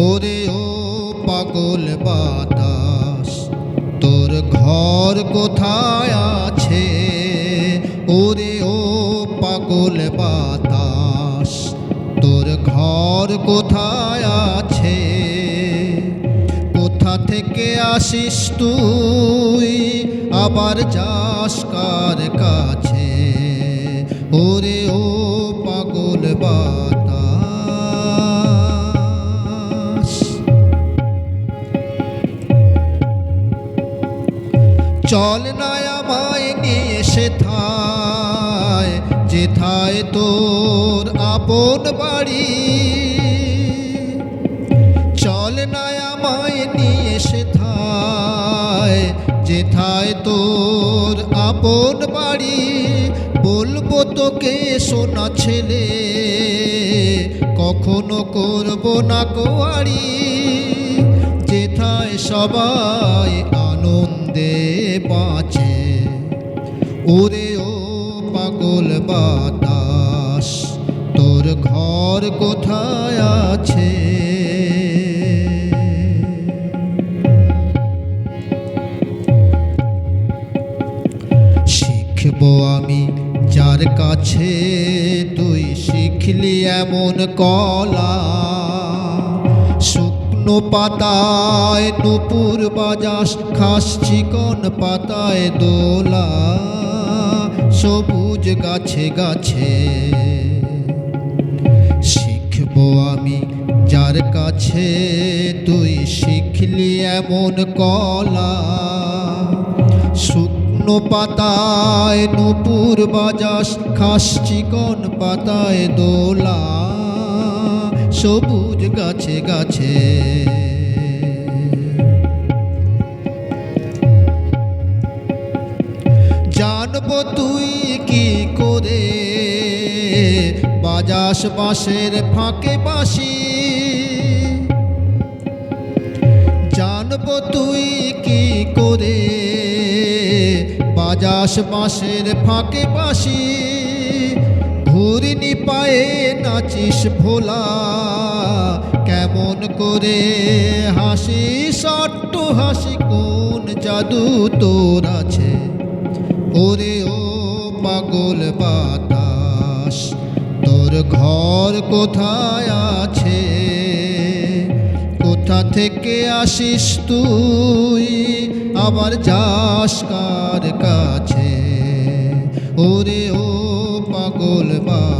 ওরে ও পাগল বাতাস, তোর ঘর কোথায় আছে? ওরে ও পাগল বাতাস, তোর ঘর কোথায় আছে? কোথা থেকে আসিস তুই, আবার যাস কার কাছে? ওরে ও পাগল বাতাস। চল না আমায় নিয়ে সেথায়, যেথায় তোর আপন বাড়ি। চল না আমায় নিয়ে সেথায়, যেথায় তোর আপন বাড়ি। বলবো তোকে সোনা ছেলে, কখনো করবো না কোয়ারি। যেথায় সবাই আনন্দে বাঁচে। ওরে ও পাগল বাতাস, তোর ঘর কোথায় আছে? শিখবো আমি যার কাছে, তুই শিখলি এমন কলা। শুকনো পাতায় নূপুর বাজাস, খাস চিকন পাতায় দোলা। সবুজ গাছে গাছে শিখবো আমি যার কাছে, তুই শিখলি এমন কলা। শুকনো পাতায় নূপুর বাজাস, খাস চিকন পাতায় দোলা। সবুজ গাছে গাছে জানবো তুই কি করে বাজাস বাঁশের ফাঁকে বাঁশি। জানবো তুই কি করে বাজাস বাঁশের ফাঁকে বাঁশি। ঘূর্ণি পায়ে নাচিস ভোলা, কেমন করে হাসিস অট্ট হাসি। কোন জাদু তোর আছে? ওরে ও পাগল বাতাস, তোর ঘর কোথায় আছে? কোথা থেকে আসিস তুই, আবার যাস কার কাছে? ওরে ও পাগল বাতাস।